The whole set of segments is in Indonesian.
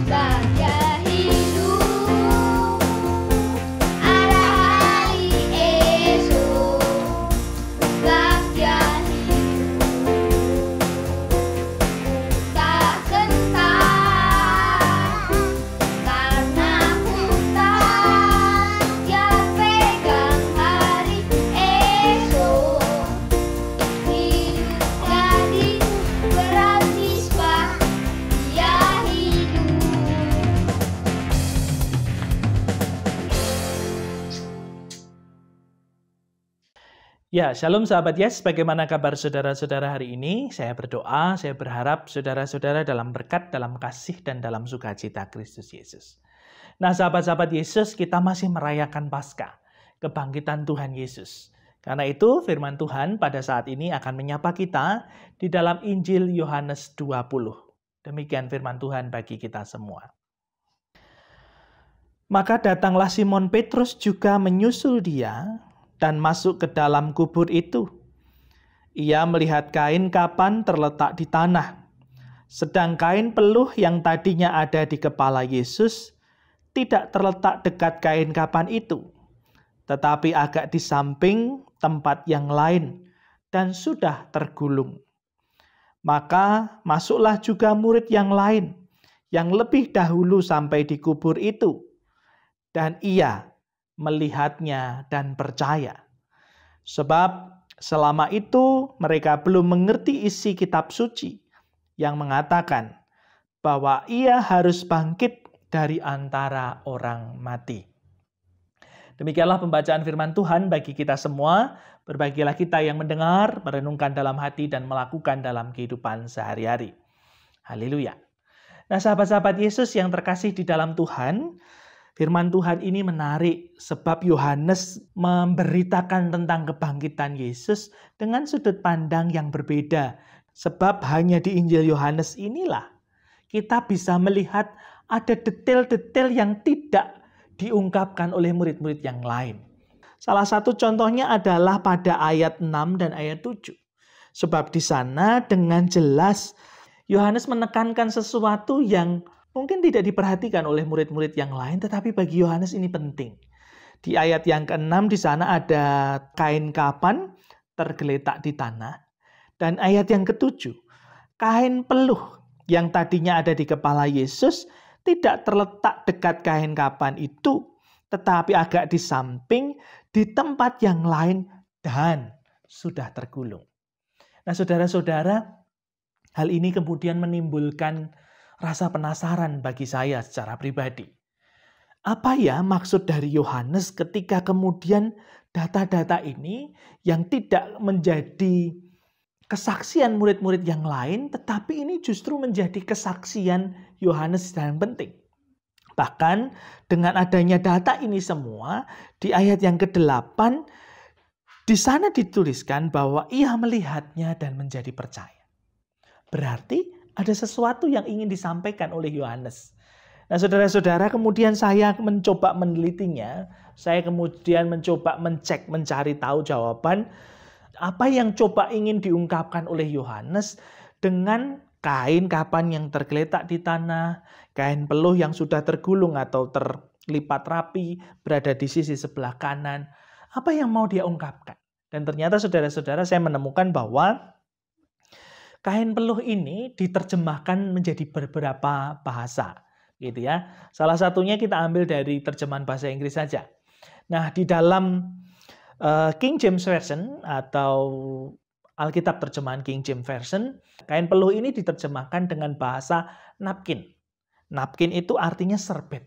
Bahagia hidup, arah hari esok. Bahagia hidup, tak gentar karena hutan yang pegang hari esok. Hidup jadi berarti bahagia hidup. Ya, shalom sahabat Yes, bagaimana kabar saudara-saudara hari ini? Saya berdoa, saya berharap saudara-saudara dalam berkat, dalam kasih, dan dalam sukacita Kristus Yesus. Nah, sahabat-sahabat Yesus, kita masih merayakan Paskah, kebangkitan Tuhan Yesus. Karena itu, firman Tuhan pada saat ini akan menyapa kita di dalam Injil Yohanes 20. Demikian firman Tuhan bagi kita semua. Maka datanglah Simon Petrus juga menyusul dia dan masuk ke dalam kubur itu. Ia melihat kain kapan terletak di tanah. Sedang kain peluh yang tadinya ada di kepala Yesus tidak terletak dekat kain kapan itu, tetapi agak di samping tempat yang lain dan sudah tergulung. Maka masuklah juga murid yang lain yang lebih dahulu sampai di kubur itu, dan ia melihatnya dan percaya. Sebab selama itu mereka belum mengerti isi kitab suci yang mengatakan bahwa ia harus bangkit dari antara orang mati. Demikianlah pembacaan firman Tuhan bagi kita semua. Berbahagialah kita yang mendengar, merenungkan dalam hati, dan melakukan dalam kehidupan sehari-hari. Haleluya. Nah, sahabat-sahabat Yesus yang terkasih di dalam Tuhan, firman Tuhan ini menarik sebab Yohanes memberitakan tentang kebangkitan Yesus dengan sudut pandang yang berbeda. Sebab hanya di Injil Yohanes inilah kita bisa melihat ada detail-detail yang tidak diungkapkan oleh murid-murid yang lain. Salah satu contohnya adalah pada ayat 6 dan ayat 7. Sebab di sana dengan jelas Yohanes menekankan sesuatu yang mungkin tidak diperhatikan oleh murid-murid yang lain, tetapi bagi Yohanes ini penting. Di ayat yang ke-6 di sana ada kain kapan tergeletak di tanah. Dan ayat yang ke-7, kain peluh yang tadinya ada di kepala Yesus tidak terletak dekat kain kapan itu, tetapi agak di samping di tempat yang lain dan sudah tergulung. Nah, saudara-saudara, hal ini kemudian menimbulkan rasa penasaran bagi saya secara pribadi. Apa ya maksud dari Yohanes ketika kemudian data-data ini yang tidak menjadi kesaksian murid-murid yang lain, tetapi ini justru menjadi kesaksian Yohanes yang penting. Bahkan dengan adanya data ini semua, di ayat yang ke-8, di sana dituliskan bahwa ia melihatnya dan menjadi percaya. Berarti ada sesuatu yang ingin disampaikan oleh Yohanes. Nah, saudara-saudara, kemudian saya mencoba menelitinya. Saya kemudian mencoba mencari tahu jawaban apa yang coba ingin diungkapkan oleh Yohanes dengan kain kapan yang tergeletak di tanah, kain peluh yang sudah tergulung atau terlipat rapi berada di sisi sebelah kanan. Apa yang mau dia ungkapkan? Dan ternyata saudara-saudara, saya menemukan bahwa kain peluh ini diterjemahkan menjadi beberapa bahasa, gitu ya. Salah satunya kita ambil dari terjemahan bahasa Inggris saja. Nah, di dalam King James Version atau Alkitab terjemahan King James Version, kain peluh ini diterjemahkan dengan bahasa napkin. Napkin itu artinya serbet,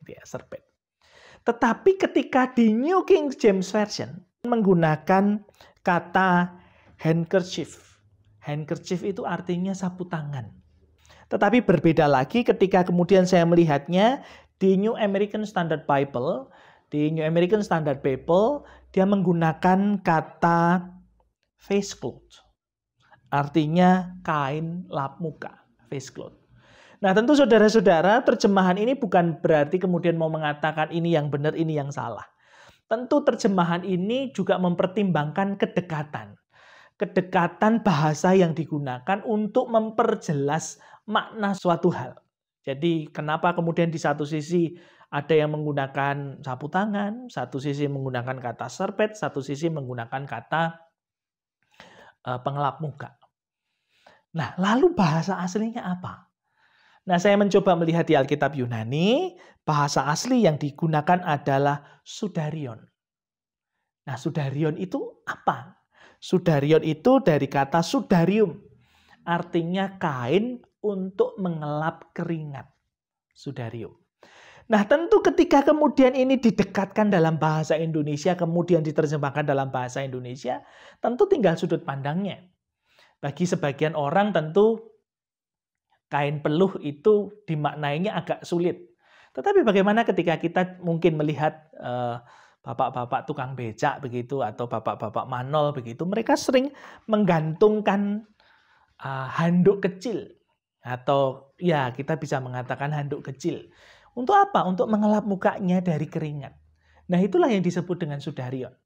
gitu ya, serbet. Tetapi ketika di New King James Version menggunakan kata handkerchief. Handkerchief itu artinya sapu tangan. Tetapi berbeda lagi ketika kemudian saya melihatnya di New American Standard Bible. Di New American Standard Bible, dia menggunakan kata face cloth. Artinya kain lap muka, face cloth. Nah, tentu saudara-saudara, terjemahan ini bukan berarti kemudian mau mengatakan ini yang benar, ini yang salah. Tentu terjemahan ini juga mempertimbangkan kedekatan. Kedekatan bahasa yang digunakan untuk memperjelas makna suatu hal. Jadi kenapa kemudian di satu sisi ada yang menggunakan sapu tangan, satu sisi menggunakan kata serpet, satu sisi menggunakan kata pengelap muka. Nah, lalu bahasa aslinya apa? Nah, saya mencoba melihat di Alkitab Yunani, bahasa asli yang digunakan adalah sudarion. Nah, sudarion itu apa? Sudarion itu dari kata sudarium, artinya kain untuk mengelap keringat. Sudarium. Nah, tentu ketika kemudian ini didekatkan dalam bahasa Indonesia, kemudian diterjemahkan dalam bahasa Indonesia, tentu tinggal sudut pandangnya. Bagi sebagian orang tentu kain peluh itu dimaknainya agak sulit. Tetapi bagaimana ketika kita mungkin melihat bapak-bapak tukang becak begitu atau bapak-bapak manol begitu, mereka sering menggantungkan handuk kecil atau ya kita bisa mengatakan handuk kecil. Untuk apa? Untuk mengelap mukanya dari keringat. Nah, itulah yang disebut dengan sudarion.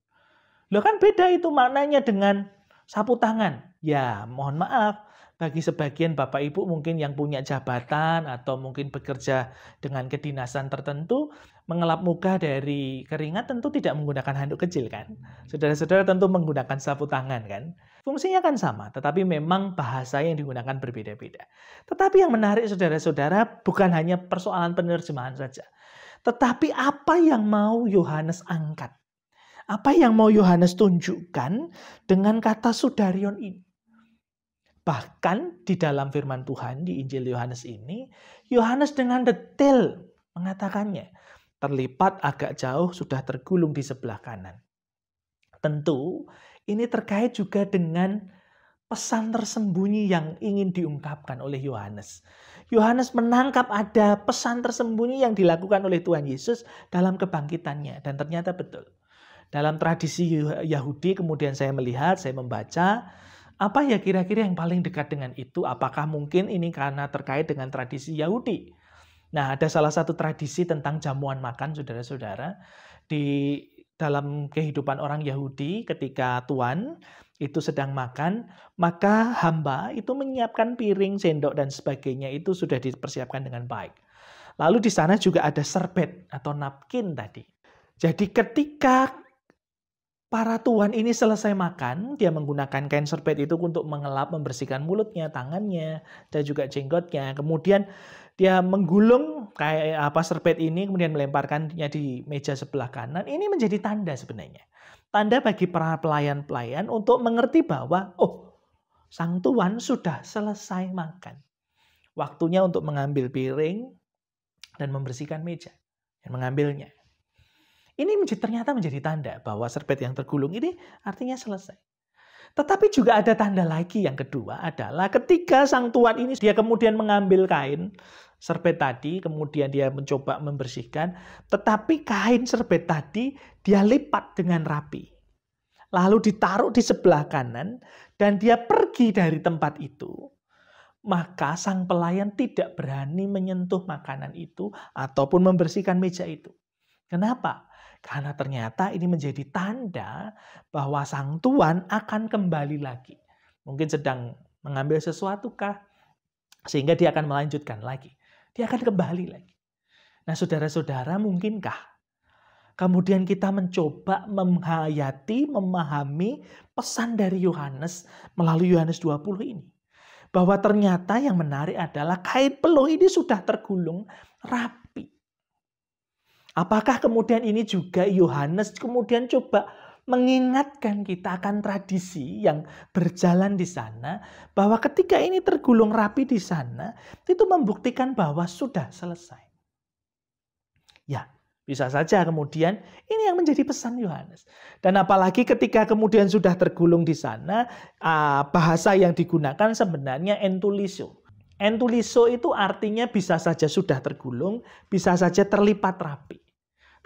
Loh kan beda itu maknanya dengan sapu tangan. Ya, mohon maaf. Bagi sebagian Bapak Ibu mungkin yang punya jabatan atau mungkin bekerja dengan kedinasan tertentu, mengelap muka dari keringat tentu tidak menggunakan handuk kecil kan. Saudara-saudara tentu menggunakan sapu tangan kan. Fungsinya kan sama, tetapi memang bahasa yang digunakan berbeda-beda. Tetapi yang menarik saudara-saudara bukan hanya persoalan penerjemahan saja. Tetapi apa yang mau Yohanes angkat? Apa yang mau Yohanes tunjukkan dengan kata sudarion ini? Bahkan di dalam firman Tuhan di Injil Yohanes ini, Yohanes dengan detail mengatakannya. Terlipat agak jauh sudah tergulung di sebelah kanan. Tentu ini terkait juga dengan pesan tersembunyi yang ingin diungkapkan oleh Yohanes. Yohanes menangkap ada pesan tersembunyi yang dilakukan oleh Tuhan Yesus dalam kebangkitannya. Dan ternyata betul. Dalam tradisi Yahudi kemudian saya melihat, saya membaca, apa ya kira-kira yang paling dekat dengan itu? Apakah mungkin ini karena terkait dengan tradisi Yahudi? Nah, ada salah satu tradisi tentang jamuan makan, saudara-saudara. Di dalam kehidupan orang Yahudi ketika Tuhan itu sedang makan, maka hamba itu menyiapkan piring, sendok, dan sebagainya itu sudah dipersiapkan dengan baik. Lalu di sana juga ada serbet atau napkin tadi. Jadi ketika para tuan ini selesai makan, dia menggunakan kain serbet itu untuk mengelap, membersihkan mulutnya, tangannya, dan juga jenggotnya. Kemudian dia menggulung serbet ini, kemudian melemparkannya di meja sebelah kanan. Ini menjadi tanda sebenarnya. Tanda bagi para pelayan-pelayan untuk mengerti bahwa, sang tuan sudah selesai makan. Waktunya untuk mengambil piring dan membersihkan meja dan mengambilnya. Ini ternyata menjadi tanda bahwa serbet yang tergulung ini artinya selesai. Tetapi juga ada tanda lagi yang kedua adalah ketika sang tuan ini dia kemudian mengambil kain serbet tadi, kemudian dia mencoba membersihkan, tetapi kain serbet tadi dia lipat dengan rapi. Lalu ditaruh di sebelah kanan dan dia pergi dari tempat itu. Maka sang pelayan tidak berani menyentuh makanan itu ataupun membersihkan meja itu. Kenapa? Karena ternyata ini menjadi tanda bahwa sang tuan akan kembali lagi. Mungkin sedang mengambil sesuatu kah? Sehingga dia akan melanjutkan lagi. Dia akan kembali lagi. Nah saudara-saudara mungkinkah kemudian kita mencoba menghayati, memahami pesan dari Yohanes melalui Yohanes 20 ini. Bahwa ternyata yang menarik adalah kain peluh ini sudah tergulung rapi. Apakah kemudian ini juga Yohanes kemudian coba mengingatkan kita akan tradisi yang berjalan di sana, bahwa ketika ini tergulung rapi di sana, itu membuktikan bahwa sudah selesai. Ya, bisa saja kemudian ini yang menjadi pesan Yohanes. Dan apalagi ketika kemudian sudah tergulung di sana, bahasa yang digunakan sebenarnya entuliso. Entuliso itu artinya bisa saja sudah tergulung, bisa saja terlipat rapi.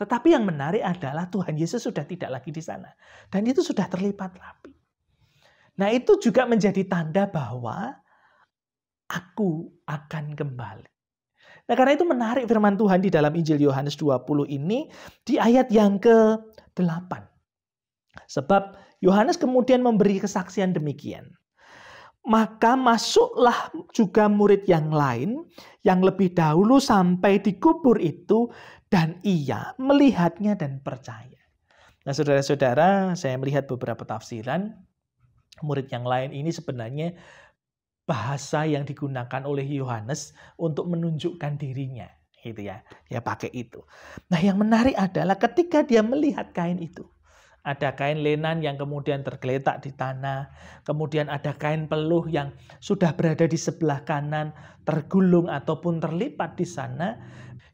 Tetapi yang menarik adalah Tuhan Yesus sudah tidak lagi di sana. Dan itu sudah terlipat rapi. Nah itu juga menjadi tanda bahwa aku akan kembali. Nah karena itu menarik firman Tuhan di dalam Injil Yohanes 20 ini di ayat yang ke-8. Sebab Yohanes kemudian memberi kesaksian demikian. Maka masuklah juga murid yang lain yang lebih dahulu sampai di kubur itu, dan ia melihatnya dan percaya. Nah, saudara-saudara, saya melihat beberapa tafsiran. Murid yang lain ini sebenarnya bahasa yang digunakan oleh Yohanes untuk menunjukkan dirinya, gitu ya. Ya pakai itu. Nah, yang menarik adalah ketika dia melihat kain itu. Ada kain lenan yang kemudian tergeletak di tanah. Kemudian ada kain peluh yang sudah berada di sebelah kanan, tergulung ataupun terlipat di sana.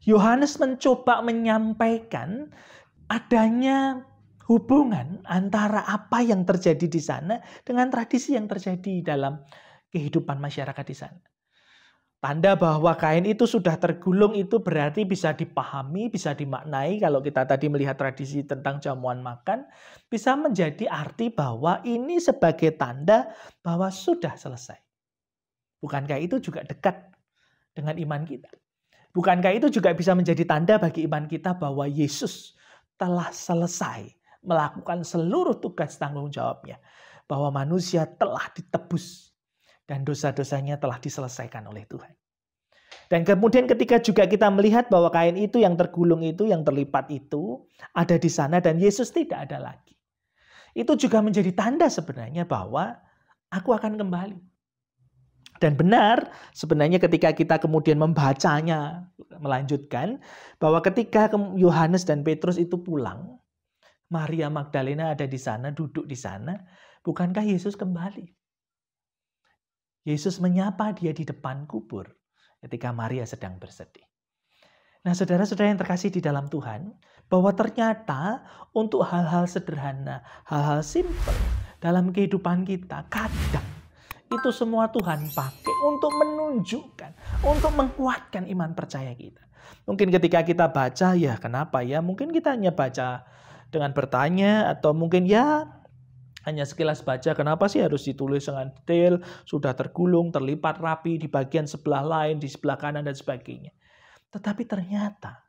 Yohanes mencoba menyampaikan adanya hubungan antara apa yang terjadi di sana dengan tradisi yang terjadi dalam kehidupan masyarakat di sana. Tanda bahwa kain itu sudah tergulung itu berarti bisa dipahami, bisa dimaknai. Kalau kita tadi melihat tradisi tentang jamuan makan, bisa menjadi arti bahwa ini sebagai tanda bahwa sudah selesai. Bukankah itu juga dekat dengan iman kita? Bukankah itu juga bisa menjadi tanda bagi iman kita bahwa Yesus telah selesai melakukan seluruh tugas tanggung jawabnya. Bahwa manusia telah ditebus dan dosa-dosanya telah diselesaikan oleh Tuhan. Dan kemudian ketika juga kita melihat bahwa kain itu yang tergulung itu, yang terlipat itu ada di sana dan Yesus tidak ada lagi. Itu juga menjadi tanda sebenarnya bahwa aku akan kembali. Dan benar sebenarnya ketika kita kemudian membacanya, melanjutkan bahwa ketika Yohanes dan Petrus itu pulang, Maria Magdalena ada di sana, duduk di sana, bukankah Yesus kembali? Yesus menyapa dia di depan kubur ketika Maria sedang bersedih. Nah, saudara-saudara yang terkasih di dalam Tuhan, bahwa ternyata untuk hal-hal sederhana, hal-hal simpel dalam kehidupan kita, kadang itu semua Tuhan pakai untuk menunjukkan, untuk menguatkan iman percaya kita. Mungkin ketika kita baca, ya kenapa ya? Mungkin kita hanya baca dengan bertanya, atau mungkin ya hanya sekilas baca, kenapa sih harus ditulis dengan detail, sudah tergulung, terlipat rapi di bagian sebelah lain, di sebelah kanan dan sebagainya. Tetapi ternyata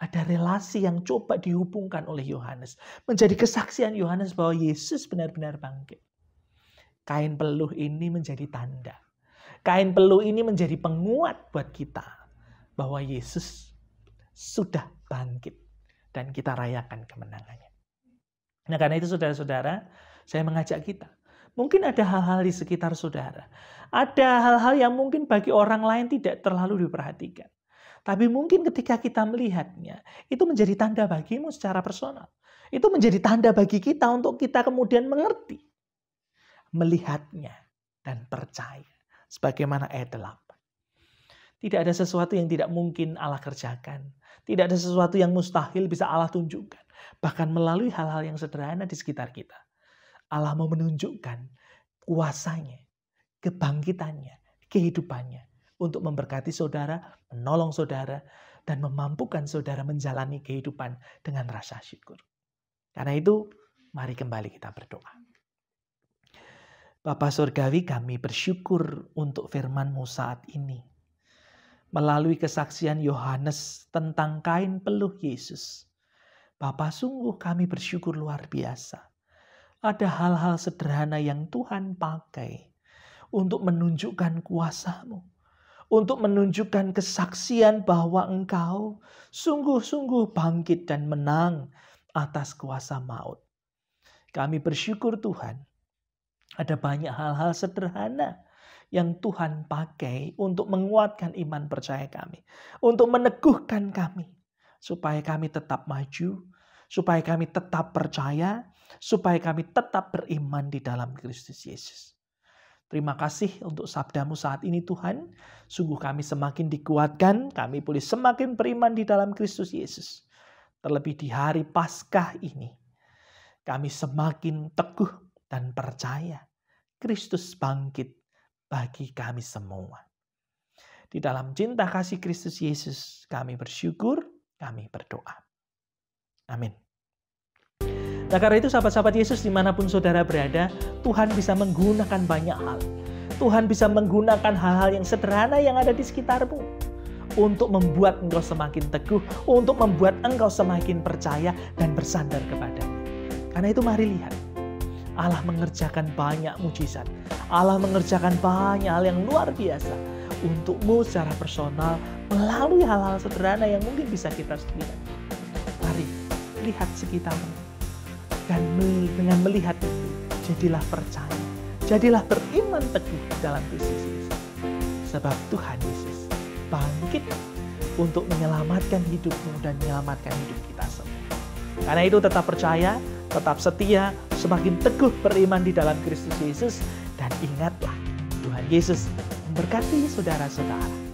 ada relasi yang coba dihubungkan oleh Yohanes. Menjadi kesaksian Yohanes bahwa Yesus benar-benar bangkit. Kain peluh ini menjadi tanda. Kain peluh ini menjadi penguat buat kita bahwa Yesus sudah bangkit dan kita rayakan kemenangannya. Nah, karena itu saudara-saudara, saya mengajak kita. Mungkin ada hal-hal di sekitar saudara. Ada hal-hal yang mungkin bagi orang lain tidak terlalu diperhatikan. Tapi mungkin ketika kita melihatnya, itu menjadi tanda bagimu secara personal. Itu menjadi tanda bagi kita untuk kita kemudian mengerti. Melihatnya dan percaya. Sebagaimana ayat 8. Tidak ada sesuatu yang tidak mungkin Allah kerjakan. Tidak ada sesuatu yang mustahil bisa Allah tunjukkan. Bahkan melalui hal-hal yang sederhana di sekitar kita. Allah mau menunjukkan kuasanya, kebangkitannya, kehidupannya. Untuk memberkati saudara, menolong saudara, dan memampukan saudara menjalani kehidupan dengan rasa syukur. Karena itu, mari kembali kita berdoa. Bapa Surgawi, kami bersyukur untuk firman-Mu saat ini. Melalui kesaksian Yohanes tentang kain peluh Yesus. Bapa, sungguh kami bersyukur luar biasa. Ada hal-hal sederhana yang Tuhan pakai untuk menunjukkan kuasa-Mu. Untuk menunjukkan kesaksian bahwa Engkau sungguh-sungguh bangkit dan menang atas kuasa maut. Kami bersyukur Tuhan. Ada banyak hal-hal sederhana yang Tuhan pakai untuk menguatkan iman percaya kami. Untuk meneguhkan kami. Supaya kami tetap maju, supaya kami tetap percaya, supaya kami tetap beriman di dalam Kristus Yesus. Terima kasih untuk sabda-Mu saat ini Tuhan. Sungguh kami semakin dikuatkan, kami boleh semakin beriman di dalam Kristus Yesus. Terlebih di hari Paskah ini, kami semakin teguh dan percaya Kristus bangkit bagi kami semua. Di dalam cinta kasih Kristus Yesus, kami bersyukur, kami berdoa. Amin. Nah, karena itu sahabat-sahabat Yesus dimanapun saudara berada, Tuhan bisa menggunakan banyak hal. Tuhan bisa menggunakan hal-hal yang sederhana yang ada di sekitarmu. Untuk membuat engkau semakin teguh, untuk membuat engkau semakin percaya dan bersandar kepadanya. Karena itu mari lihat. Allah mengerjakan banyak mujizat. Allah mengerjakan banyak hal yang luar biasa untukmu secara personal melalui hal-hal sederhana yang mungkin bisa kita lihat. Mari lihat sekitarmu. Dan dengan melihat itu, jadilah percaya. Jadilah beriman teguh dalam Kristus Yesus. Sebab Tuhan Yesus bangkit untuk menyelamatkan hidupmu dan menyelamatkan hidup kita semua. Karena itu tetap percaya, tetap setia, semakin teguh beriman di dalam Kristus Yesus. Dan ingatlah, Tuhan Yesus memberkati saudara-saudara.